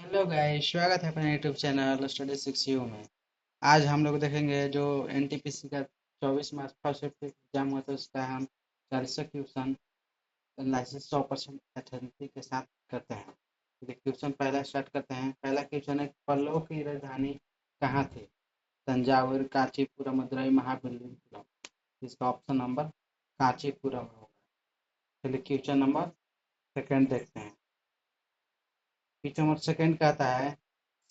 Hello guys, स्वागत है अपने यूट्यूब चैनल स्टडी 6U में। आज हम लोग देखेंगे जो एनटीपीसी का 24 मार्च फर्स्ट शिफ्ट एग्जाम हुआ था, उसका हम 40 क्वेश्चन एनालिसिस 100% अथेंटिक के साथ करते हैं। तो क्वेश्चन पहला स्टार्ट करते हैं। पहला क्वेश्चन है, पल्लव की राजधानी कहाँ थी? तंजावुर, कांचीपुरम, मदुरई, महाबलीपुरम। इसका ऑप्शन नंबर कांचीपुरम होगा। चलिए क्वेश्चन नंबर सेकंड देखते हैं। क्वेश्चन नंबर सेकंड कहता है,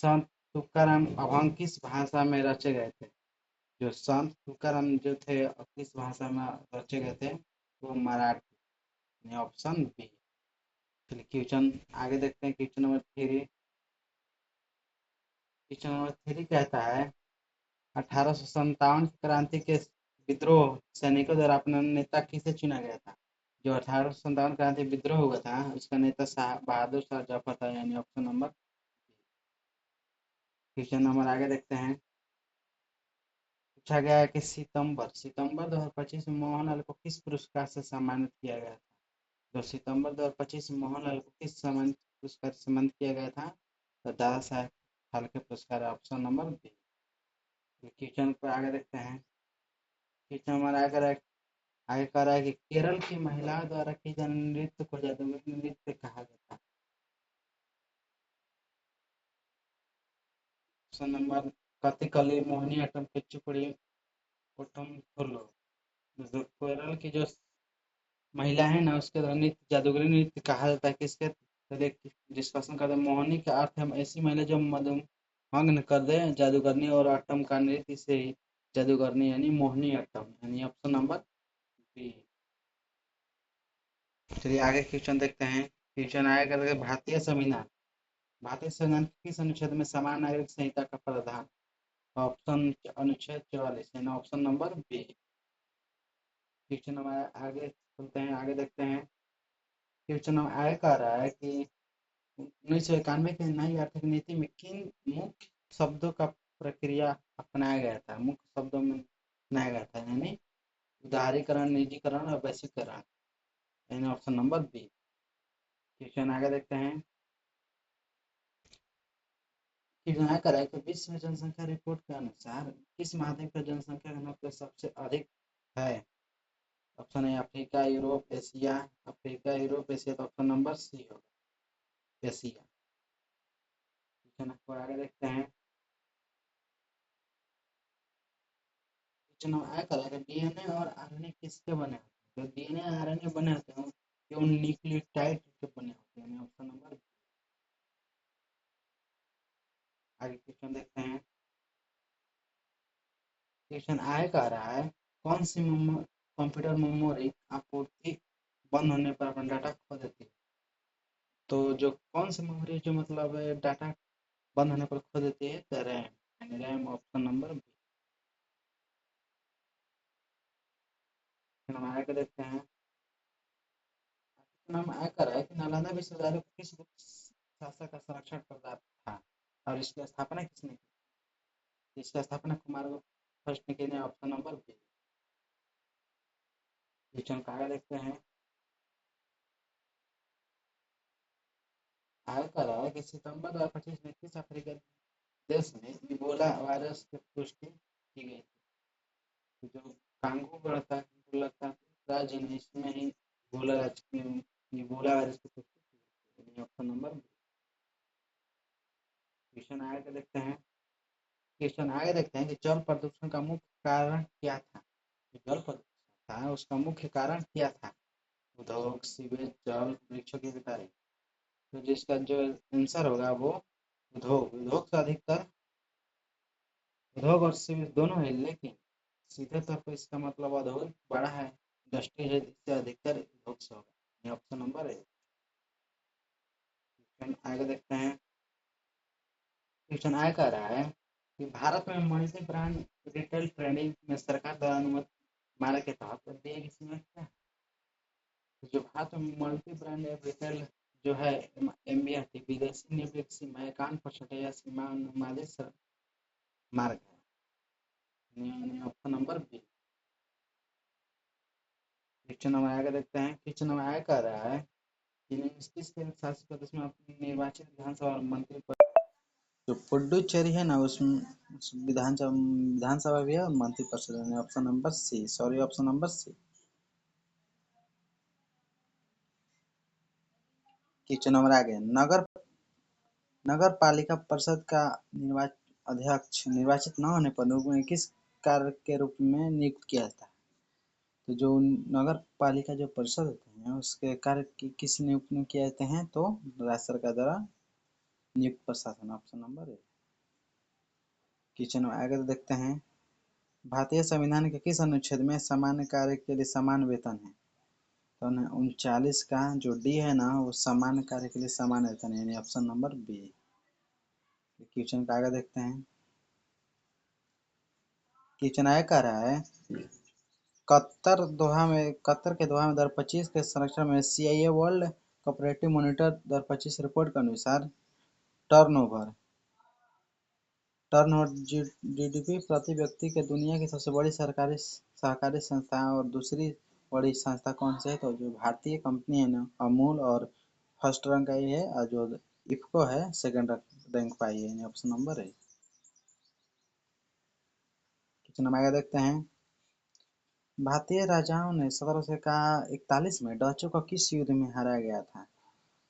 संत तुकाराम अभंग किस भाषा में रचे गए थे? जो संत तुकाराम जो थे किस भाषा में रचे गए थे? वो मराठी। Option B. चलिए क्वेश्चन आगे देखते हैं। क्वेश्चन नंबर 3 कहता है, 1857 क्रांति के विद्रोह सैनिकों द्वारा अपना नेता किसे चुना गया था? जो 1857 क्रांति विद्रोह हुआ था, उसका नेता बहादुर शाह जफर था, यानी ऑप्शन नंबर। क्वेश्चन नंबर आगे देखते हैं। पूछा गया है कि सितंबर सितंबर 2025 में मोहनलाल को किस पुरस्कार से सम्मानित किया गया था? तो सितंबर 2025 में मोहनलाल को किस सम्मानित पुरस्कार से सम्मानित किया गया था? तो दादा साहेब फाल्के पुरस्कार, ऑप्शन नंबर बी। क्वेश्चन को आगे देखते हैं। क्वेश्चन हमारा आगे कह रहा है कि केरल की महिलाओं द्वारा किए जाने नृत्य को जादूगरी नृत्य कहा जाता है। Option number Kathakali, Mohiniyattam, Kuchipudi, Ottamthullal. जो केरल की जो महिला है ना, उसके द्वारा नृत्य जादूगरी नृत्य कहा जाता है। किसके? तो देख डिस्कशन करते हैं। मोहिनी का अर्थ है ऐसी महिला जो मदमग्न कर दे, जादूगरनी, और अट्टम का नृत्य से ही जादूगरनी, यानी मोहिनी अट्टम, यानी ऑप्शन नंबर बी। चलिए आगे क्वेश्चन देखते हैं। क्वेश्चन आया करके, भारतीय संविधान के किस अनुच्छेद में समान नागरिक संहिता का प्रावधान? ऑप्शन अनुच्छेद 44, यानी ऑप्शन नंबर बी। क्वेश्चन हमारे आगे चलते हैं, आगे देखते हैं। क्वेश्चन आगे कह रहा है कि 1991 की नई आर्थिक नीति में किन मुख्य शब्दों का प्रक्रिया अपनाया गया था? मुख्य शब्दों में अपनाया गया था, यानी उदारीकरण, निजीकरण और वैश्वीकरण, यानी ऑप्शन नंबर बी। क्वेश्चन आगे देखते हैं। क्वेश्चन आगे करा है कि विश्व जनसंख्या रिपोर्ट के अनुसार किस महाद्वीप का जनसंख्या घनत्व सबसे अधिक है? ऑप्शन है Africa, Europe, Asia. Africa, Europe, Asia, तो ऑप्शन नंबर सी होगा, एशिया। क्वेश्चन को आगे देखते हैं। क्वेश्चन आगे करा है कि डीएनए और आरएनए किसके बने होते हैं? जो डीएनए और आरएनए बने होते हैं, ये उन न्यूक्लियोटाइड के बने होते हैं, ऑप्शन नंबर बी। आगे क्वेश्चन देखते हैं। क्वेश्चन आगे कह रहा है, कौन सी कंप्यूटर मेमोरी आपूर्ति बंद होने पर अपना डाटा खो देती है? तो जो कौन सी मेमोरी जो मतलब डाटा बंद होने पर खो देती है? तो रैम, यानी रैम, ऑप्शन नंबर बी। फिर हम आगे देखते हैं। नाम आया कर रहा है कि नालंदा विश्वविद्यालय को किस गुप्त शासक का संरक्षण प्रदान था, और इसकी स्थापना किसने की? इसकी स्थापना कुमारगुप्त फर्स्ट ने की, ऑप्शन नंबर बी। क्वेश्चन का आगे देखते हैं। आगे कर रहा है कि सितंबर 2025 में किस अफ्रीकी देश में इबोला वायरस की पुष्टि की गई थी? जो कांगो गणतंत्र राज्य में, इसमें ही इबोला वायरस की पुष्टि की गई थी, ऑप्शन नंबर बी। क्वेश्चन आगे देखते हैं। क्वेश्चन आगे देखते हैं कि जल प्रदूषण का मुख्य कारण क्या था? जो जल प्रदूषण था उसका मुख्य कारण क्या था? उद्योग, सीवेज, जल, वृक्षों की कटाई। तो जिसका जो आंसर होगा वो उद्योग से अधिकतर, उद्योग और सीवेज दोनों है, लेकिन सीधे तौर पर इसका मतलब उद्योग बड़ा है, इंडस्ट्री है, इससे अधिकतर उद्योग से होगा, ये ऑप्शन नंबर है। आगे देखते हैं। क्वेश्चन आगे कह रहा है कि भारत में मल्टी ब्रांड रिटेल ट्रेडिंग में सरकार द्वारा अनुमति मार्ग के तहत दिए गई सीमा क्या है? जो भारत में मल्टी ब्रांड रिटेल जो है, एमबीआरटी, विदेशी निवेश सीमा 51% सीमा अनुमानित मार्ग है, option number B. Question number आगे देखते हैं। क्वेश्चन नंबर आगे कह रहा है कि किस केंद्र शासित प्रदेश में अपने निर्वाचित विधानसभा मंत्री जो पुडुचेरी है ना उसमें विधानसभा भी है और मंत्रिपरिषद है। Option number C, sorry option number C. Question number आगे, नगर पालिका परिषद का अध्यक्ष निर्वाचित न होने पर उन्हें किस कार्य के रूप में नियुक्त किया जाता है? तो जो नगर पालिका जो परिषद होते हैं उसके कार्य किस नियुक्त में किए जाते हैं? तो राज्य सरकार द्वारा नियुक्त प्रशासन, ऑप्शन नंबर ए। क्वेश्चन आगे देखते हैं, भारतीय संविधान के किस अनुच्छेद में सामान्य कार्य के लिए समान वेतन है? तो 39 का जो डी है ना वो सामान्य कार्य के लिए समान वेतन है, यानी ऑप्शन नंबर बी। क्वेश्चन का आगे देखते हैं, क्वेश्चन आगे कह रहा है, कतर के दोहा में 2025 के सर्वेक्षण में CIA world cooperative monitor 2025 report के अनुसार टर्नओवर जीडीपी प्रति व्यक्ति के दुनिया की सबसे बड़ी सहकारी संस्था और दूसरी बड़ी संस्था कौन सी है? तो जो भारतीय कंपनी है ना अमूल और फर्स्ट रैंक आई है और जो इफको है सेकंड रैंक पाई है, ऑप्शन नंबर है। क्वेश्चन नंबर देखते हैं, भारतीय राजाओं ने 1741 में डचों को किस युद्ध में हराया गया था?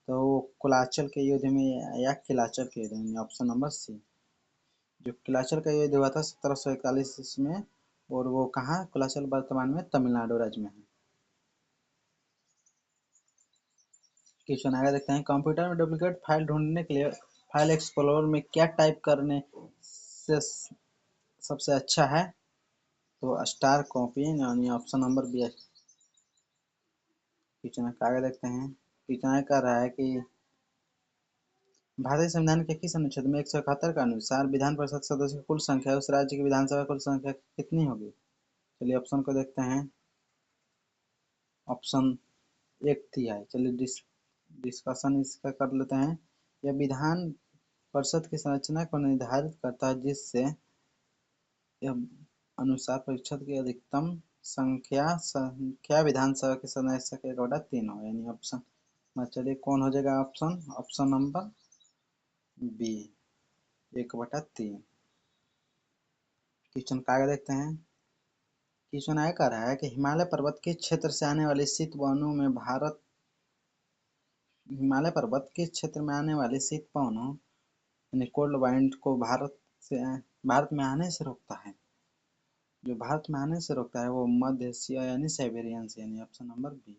तो वो कुलाचल के युद्ध में या किलाचल के युद्ध में, ऑप्शन नंबर सी। जो किलाचल का युद्ध हुआ था 1741 में, और वो कहाँ? कुलाचल वर्तमान में तमिलनाडु राज्य में है। क्वेश्चन आगे देखते हैं, कंप्यूटर में डुप्लीकेट फाइल ढूंढने के लिए फाइल एक्सप्लोरर में क्या टाइप करने से सबसे अच्छा है? तो स्टार कॉपी, यानी ऑप्शन नंबर बी। क्वेश्चन आगे देखते हैं, क्वेश्चन कर रहा है कि भारतीय संविधान के किस अनुच्छेद में 171 के अनुसार विधान परिषद सदस्य की कुल संख्या उस राज्य की विधानसभा कुल संख्या कितनी होगी? चलिए ऑप्शन को देखते हैं, ऑप्शन 1/3। चलिए डिस्कशन इसका कर लेते हैं। यह विधान परिषद की संरचना को निर्धारित करता है जिससे यह अनुसार परिषद की अधिकतम संख्या विधानसभा के सदस्य के 1/3 हो, यानी ऑप्शन, चलिए कौन हो जाएगा option? Option number B, 1/3। Question का आगे देखते हैं, क्वेश्चन आगे कह रहा है कि हिमालय पर्वत के क्षेत्र से आने वाले शीत पवनों में हिमालय पर्वत के क्षेत्र में आने वाले शीत पवनों यानी कोल्ड वाइंड को भारत में आने से रोकता है। जो भारत में आने से रोकता है वो मध्य एशिया यानी साइबेरियन से, यानी ऑप्शन नंबर बी।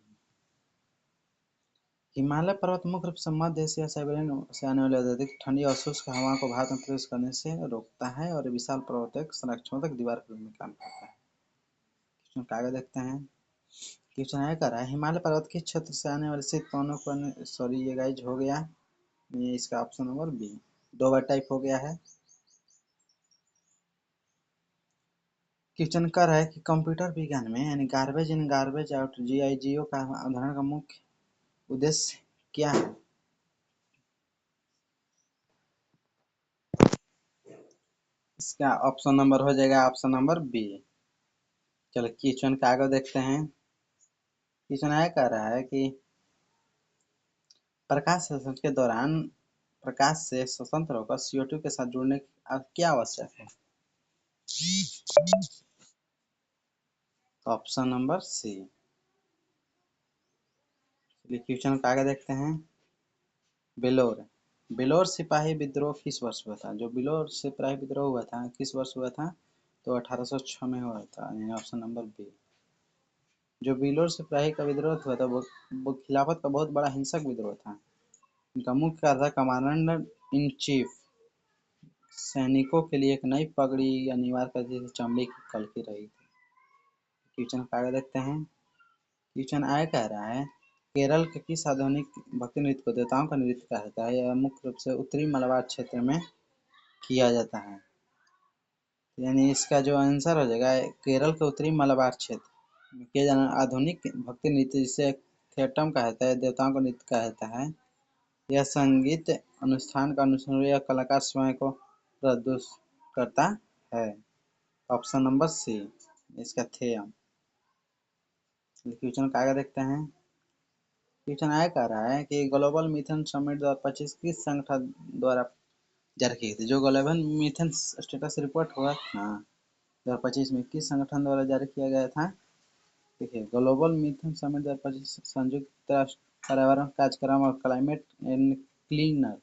हिमालय पर्वत मुख्य रूप से मध्य एशिया साइबेरियन से आने वाली अत्यधिक ठंडी और शुष्क हवा को भारत में प्रवेश करने से रोकता है और विशाल पर्वत संरक्षणात्मक दीवार के रूप में काम करता है। क्वेश्चन आगे देखते हैं, क्वेश्चन आगे कर रहा है, हिमालय पर्वत के क्षेत्र से आने वाले शीत पवनों को, सॉरी ये गाइज हो गया, ये इसका ऑप्शन नंबर बी, 2 बार टाइप हो गया है। क्वेश्चन कर है कि कंप्यूटर विज्ञान में यानी garbage in garbage out GIGO का अवधारणा का मुख्य उद्देश्य क्या है? इसका ऑप्शन नंबर हो जाएगा ऑप्शन नंबर बी। चलो क्वेश्चन का आगे देखते हैं, क्वेश्चन आगे कह रहा है कि प्रकाश संश्लेषण के दौरान प्रकाश से स्वतंत्र होकर CO2 के साथ जुड़ने क्या आवश्यक है? Option number C. क्वेश्चन का आगे देखते हैं, बेलोर सिपाही विद्रोह किस वर्ष हुआ था? जो बेलोर सिपाही विद्रोह हुआ था किस वर्ष हुआ था? तो 1806 में हुआ था, यानी ऑप्शन नंबर बी। जो बेलोर सिपाही का विद्रोह हुआ था वो खिलाफत का बहुत बड़ा हिंसक विद्रोह था। इनका मुख्य कार्य था कमांडर इन चीफ सैनिकों के लिए एक नई पगड़ी अनिवार्य कर दी थी, चमड़े की कलकी रही थी। क्वेश्चन आगे देखते हैं, क्वेश्चन आगे कह रहा है, केरल के किस आधुनिक भक्ति नृत्य को देवताओं का नृत्य कहा जाता है? यह मुख्य रूप से उत्तरी मलबार क्षेत्र में किया जाता है, यानी इसका जो आंसर हो जाएगा केरल के उत्तरी मलबार क्षेत्र में किया जाना आधुनिक भक्ति नृत्य जिसे थिएटम कहा जाता है, देवताओं का नृत्य कहा जाता है। यह संगीत अनुष्ठान का अनुसरण या कलाकार स्वयं को प्रदर्शित करता है, ऑप्शन नंबर सी इसका थेयम। क्वेश्चन का आगे देखते हैं, क्वेश्चन आगे कह रहा है कि ग्लोबल मिशन समिट 2025 किस संगठन द्वारा जारी की थी। जो ग्लोबल मीथेन स्टेटस रिपोर्ट हुआ था 2025 में किस संगठन द्वारा जारी किया गया था? देखिए, ग्लोबल मीथेन समिट 2025 संयुक्त राष्ट्र पर्यावरण कार्यक्रम और climate and cleaner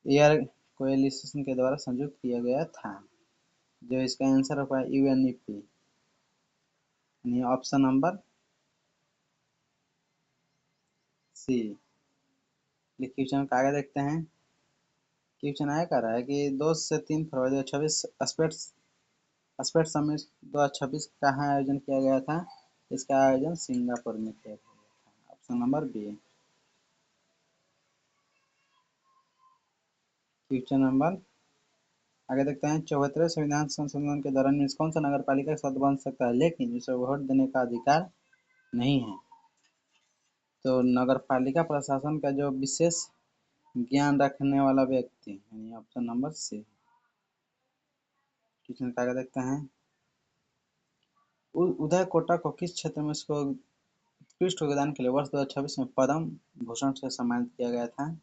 air coalition के द्वारा संयुक्त किया गया था। जो इसका आंसर होगा यूएनईपी, यानी ऑप्शन नंबर सी। क्वेश्चन का आगे देखते हैं। क्वेश्चन आया कर रहा है कि 2 से 3 फरवरी 2026 स्पेस स्पेस समिट 2026 कहाँ आयोजन किया गया था? इसका आयोजन सिंगापुर में किया गया था। Option number B. Question number आगे देखते हैं। 74वें संविधान संशोधन के दौरान कौन सा नगर पालिका सदस्य बन सकता है लेकिन उसे वोट देने का अधिकार नहीं है? तो नगर पालिका प्रशासन का जो विशेष ज्ञान रखने वाला व्यक्ति, यानी ऑप्शन नंबर सी। क्वेश्चन का आगे देखते हैं। उदय कोटक को किस क्षेत्र में उसको उत्कृष्ट योगदान के लिए वर्ष 2026 में पद्म भूषण से सम्मानित किया गया था?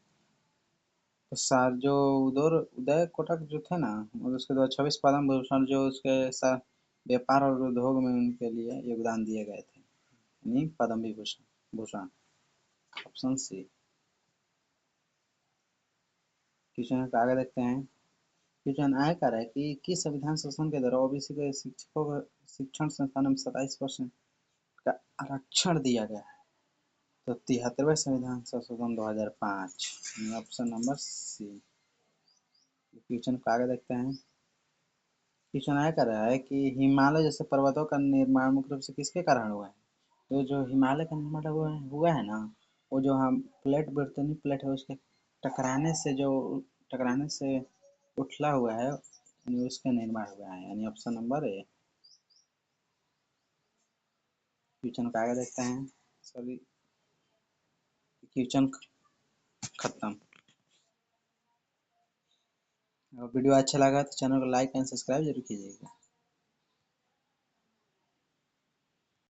तो सर जो उदय कोटक जो थे ना, और उसके 2026 पद्म भूषण जो उसके साथ व्यापार और उद्योग में उनके लिए योगदान दिए गए थे, यानी Padma Vibhushan Bhushan. Option C. Question का आगे देखते हैं। क्वेश्चन आय कर है कि किस संविधान संशोधन के द्वारा ओबीसी के शिक्षकों को शिक्षण संस्थानों में 27% का आरक्षण दिया गया है? तो 73वें संविधान संशोधन 2005, ऑप्शन नंबर सी। क्वेश्चन को आगे देखते हैं। क्वेश्चन आया कर रहा है कि हिमालय जैसे पर्वतों का निर्माण मुख्य रूप से किसके कारण हुआ है? तो जो हिमालय का निर्माण हुआ है ना, वो जो हम प्लेट बर्तनी प्लेट है उसके टकराने से उछला हुआ है, यानी उसका निर्माण हुआ है, यानी ऑप्शन नंबर ए। क्वेश्चन को आगे देखते हैं। सभी क्वेश्चन खत्म। अगर वीडियो अच्छा लगा तो चैनल को लाइक एंड सब्सक्राइब जरूर कीजिएगा।